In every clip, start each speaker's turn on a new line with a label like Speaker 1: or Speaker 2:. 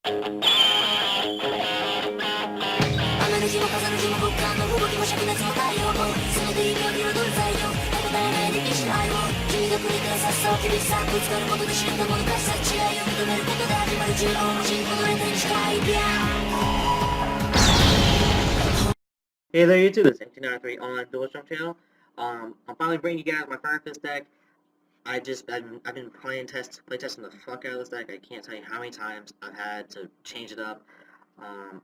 Speaker 1: Hey there YouTube, it's MT93 on Village Jump Channel. I'm finally bringing you guys my Fire Fist deck. I've been play testing the fuck out of this deck. I can't tell you how many times I've had to change it up. I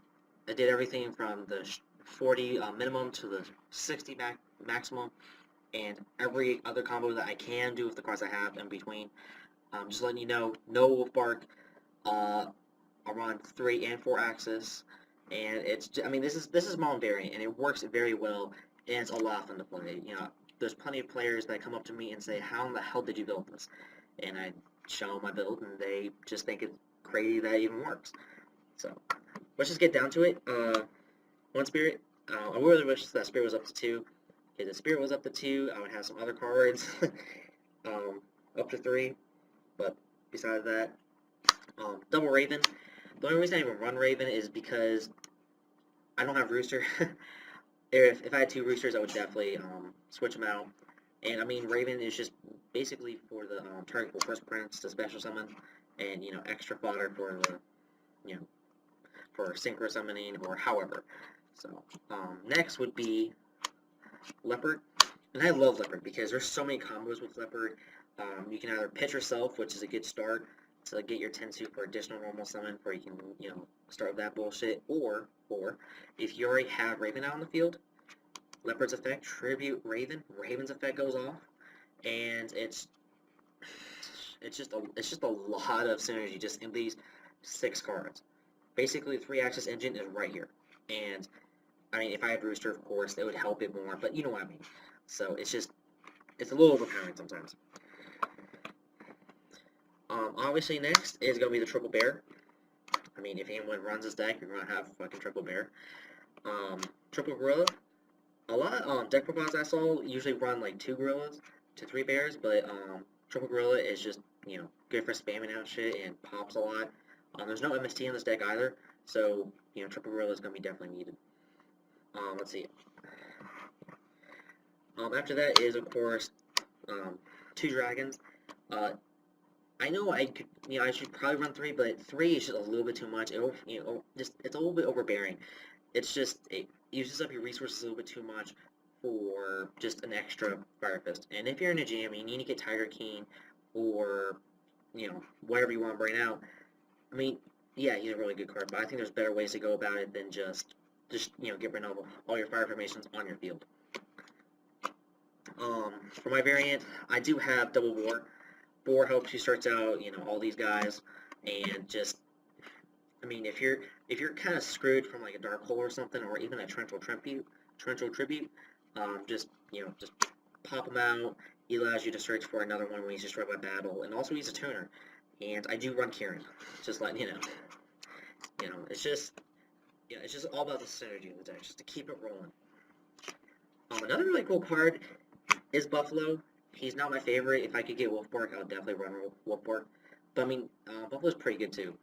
Speaker 1: did everything from the 40 minimum to the 60 maximum, and every other combo that I can do with the cards I have in between. Just letting you know, no Wolf Bark. I run 3 and 4 axis, and I mean, this is Mom variant, and it works very well, and it's a lot of fun to play. You know, there's plenty of players that come up to me and say, "How in the hell did you build this?" And I show them my build, and they just think it's crazy that it even works. So let's just get down to it. One spirit. I really wish that spirit was up to 2. If the spirit was up to 2, I would have some other cards up to 3. But besides that, double Raven. The only reason I even run Raven is because I don't have Rooster. if I had 2 Roosters, I would definitely switch them out. And I mean, Raven is just basically for the target for First Prince to special summon, and you know, extra fodder for the for synchro summoning or however. So next would be Leopard, and I love Leopard because there's so many combos with Leopard. You can either pitch yourself, which is a good start to get your Tensu for additional normal summon, where you can, you know, start with that bullshit, or if you already have Raven out on the field, Leopard's effect, tribute Raven, Raven's effect goes off, and it's just a lot of synergy just in these 6 cards. Basically, the 3-axis engine is right here, and I mean, if I had Rooster, of course, it would help it more, but you know what I mean. So it's a little overpowering sometimes. Obviously next is going to be the Triple Bear. I mean, if anyone runs this deck, you're going to have fucking Triple Bear. Triple Gorilla. A lot of deck profiles I saw usually run like 2 Gorillas to 3 Bears, but Triple Gorilla is just, you know, good for spamming out shit and pops a lot. There's no MST in this deck either, so, you know, Triple Gorilla is going to be definitely needed. Let's see. After that is, of course, 2 Dragons. I know I could, you know, I should probably run 3, but 3 is just a little bit too much. It, you know, it's a little bit overbearing. It's just, it uses up your resources a little bit too much for just an extra Fire Fist. And if you're in a jam and you need to get Tiger King or, you know, whatever you want to bring out, I mean, yeah, he's a really good card, but I think there's better ways to go about it than just you know, get rid of all your fire formations on your field. For my variant, I do have Double War. 4 helps you start out, you know, all these guys, and just, I mean, if you're kind of screwed from like a Dark Hole or something, or even a Torrential Tribute, just, you know, just pop them out. He allows you to search for another one when he's destroyed by battle, and also he's a tuner. And I do run Kieran, just letting you know. You know, it's just all about the synergy of the deck, just to keep it rolling. Another really cool card is Buffalo. He's not my favorite. If I could get Wolfbark, I would definitely run Wolfbark. But I mean, Buffalo's pretty good too.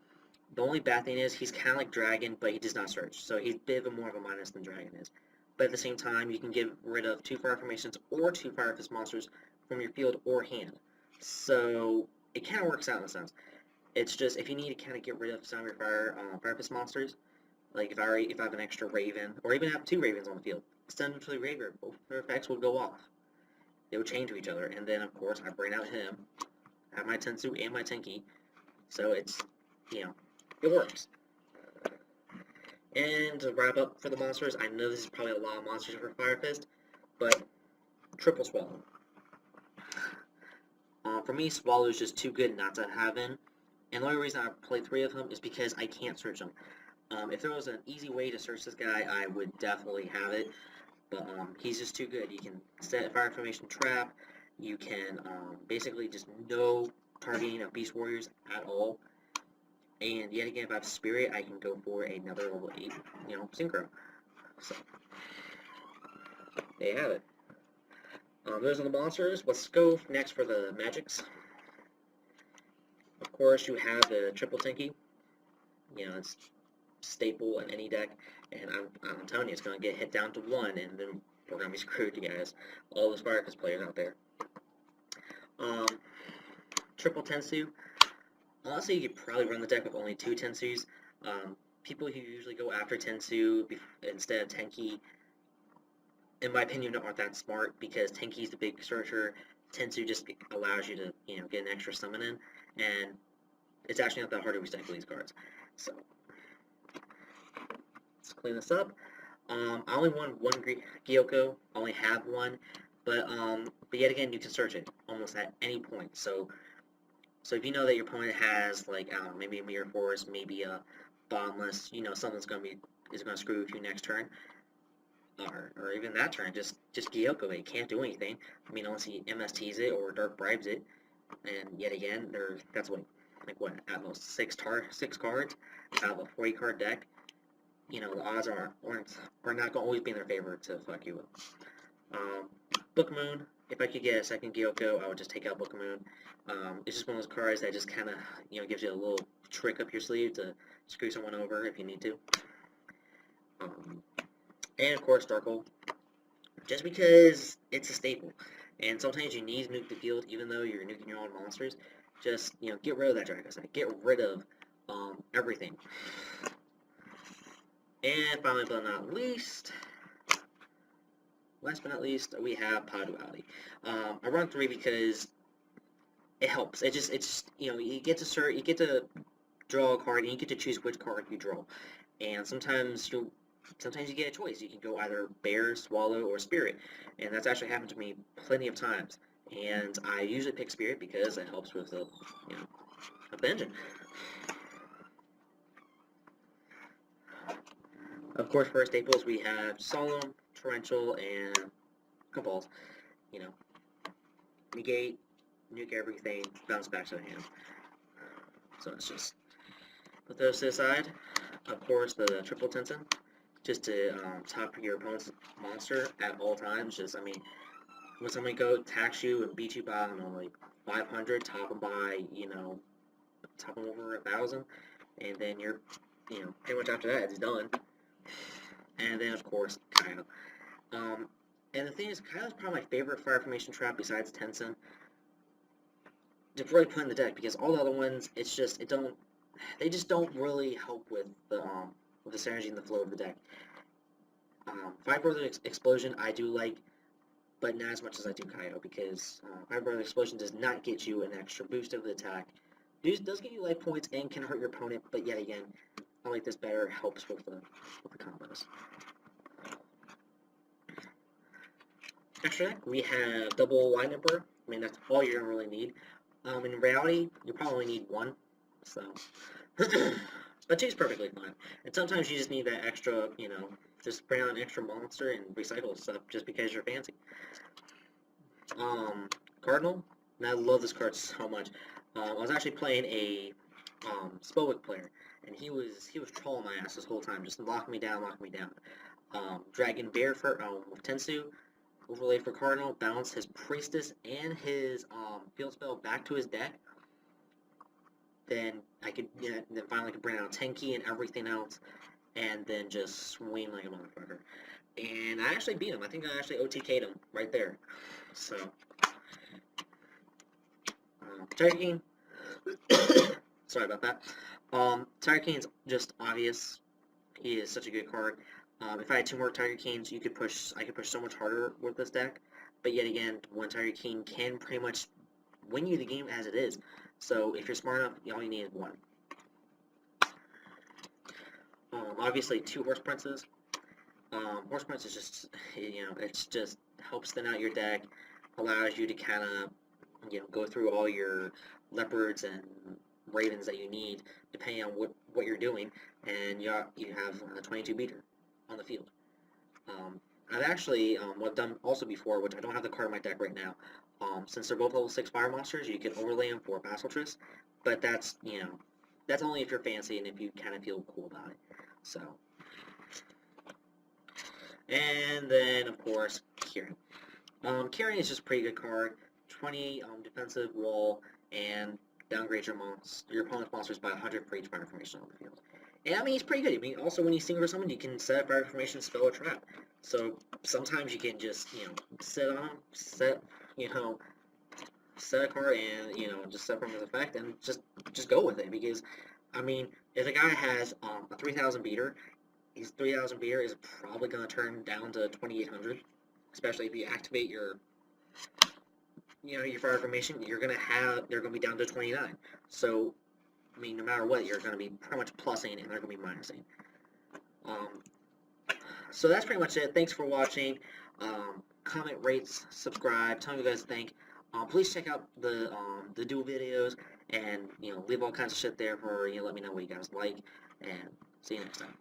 Speaker 1: The only bad thing is he's kind of like Dragon, but he does not search. So he's a bit more of a minus than Dragon is. But at the same time, you can get rid of 2 Fire Formations or 2 Fire Fist monsters from your field or hand. So it kind of works out in a sense. It's just, if you need to kind of get rid of some of your Fire Fist monsters, like if I have an extra Raven, or even have 2 Ravens on the field, send them to the graveyard. Both their effects will go off. They would chain to each other, and then of course I bring out him, have my Tensu and my Tenki, so it's, you know, it works. And to wrap up for the monsters, I know this is probably a lot of monsters for Fire Fist, but Triple Swallow. For me, Swallow is just too good not to have in, and the only reason I play 3 of them is because I can't search them. If there was an easy way to search this guy, I would definitely have it. But he's just too good. You can set a Fire Formation trap. You can basically just no targeting of Beast Warriors at all. And yet again, if I have Spirit, I can go for another level 8, you know, Synchro. So, there you have it. Those are the monsters. Let's go next for the magics. Of course, you have the Triple Tenki. You know, it's staple in any deck, and I'm telling you, it's going to get hit down to 1, and then we're going to be screwed, you guys. All the Spartacus players out there. Triple Tensu. Honestly, you could probably run the deck with only 2 Tensus. People who usually go after Tensu instead of Tenki, in my opinion, aren't that smart, because Tenki's the big searcher. Tensu just allows you to, you know, get an extra summon in, and it's actually not that hard to recycle these cards. So, let's clean this up. I only won 1 Gyoko. I only have 1, but yet again, you can search it almost at any point. So if you know that your opponent has, like, I don't know, maybe a Mirror Force, maybe a Bottomless, you know, something's gonna screw with you next turn, or even that turn, just Gyoko it. Can't do anything. I mean, unless he MSTs it or Dark Bribes it, and yet again, that's what, like, what, at most 6 cards out of a 40 card deck. You know, the odds are not going to always be in their favor to fuck you up. Book Moon. If I could get a second Gyoko, I would just take out Book Moon. It's just one of those cards that just kind of, you know, gives you a little trick up your sleeve to screw someone over if you need to. And of course, Darkhold. Just because it's a staple. And sometimes you need to nuke the field even though you're nuking your own monsters. Just, you know, get rid of that Dragonite. Get rid of everything. And finally, but not least, last but not least, we have Pod Duality. I run 3 because it helps. It's you know, you get to draw a card, and you get to choose which card you draw. And sometimes you get a choice. You can go either Bear, Swallow, or Spirit, and that's actually happened to me plenty of times. And I usually pick Spirit because it helps with the, you know, up the engine. Of course, for our staples, we have Solemn, Torrential, and Compulse. You know, negate, nuke everything, bounce back to the hand. So let's just put those to the side. Of course, the Triple Tension, just to top your opponent's monster at all times. Just, I mean, when somebody attacks you and beats you by, I don't know, like 500, top them by, you know, top them over 1,000, and then you're, you know, pretty much after that, it's done. And then, of course, Kyle. And the thing is, Kyle's probably my favorite fire formation trap besides Tensen to really put in the deck, because all the other ones, it's just, they just don't really help with the synergy and the flow of the deck. Five Brother Explosion I do like, but not as much as I do Kaio, because Five Brother Explosion does not get you an extra boost of the attack. It does get you life points and can hurt your opponent, but yet again, I like this better. It helps with the combos. Extra deck, we have double Line Emperor. I mean, that's all you're gonna really need. In reality, you probably need 1, so. But 2 is perfectly fine. And sometimes you just need that extra, you know, just bring out an extra monster and recycle stuff just because you're fancy. Cardinal, and I love this card so much. I was actually playing a Spowick player, and he was trolling my ass this whole time, just lock me down. Dragon Bear for with Tensu, overlay for Cardinal, bounce his Priestess and his field spell back to his deck. Then I could, then finally could bring out Tenki and everything else, and then just swing like a motherfucker. And I actually beat him. I think I actually OTK'd him right there. So, Tiger King. Sorry about that. Tiger King's just obvious. He is such a good card. If I had 2 more Tiger Kings, I could push so much harder with this deck. But yet again, one Tiger King can pretty much win you the game as it is. So if you're smart enough, all you need is 1. Obviously, 2 Horse Princes. Horse Prince is just, it's just helps thin out your deck, allows you to kind of, go through all your leopards and ravens that you need, depending on what you're doing, and you have a 22 beater on the field. I've actually, what I've done also before, which I don't have the card in my deck right now, since they're both level 6 fire monsters, you can overlay them for Basiltress, but that's, that's only if you're fancy and if you kind of feel cool about it. So, and then, of course, Kieran. Kieran is just a pretty good card. 20 defensive wall, and downgrade your opponent's monsters by 100 for each fire formation on the field. And I mean, he's pretty good. I mean, also when you sing for someone, you can set up fire information, spell a trap. So sometimes you can just, sit on him, set a card and, just set from his effect and just go with it. Because, I mean, if a guy has a 3,000 beater, his 3,000 beater is probably going to turn down to 2,800. Especially if you activate your fire formation, they're going to be down to 29. So, I mean, no matter what, you're going to be pretty much plussing and they're going to be minusing. So that's pretty much it. Thanks for watching. Comment, rates, subscribe. Tell me what you guys think. Please check out the dual videos and leave all kinds of shit there for let me know what you guys like. And see you next time.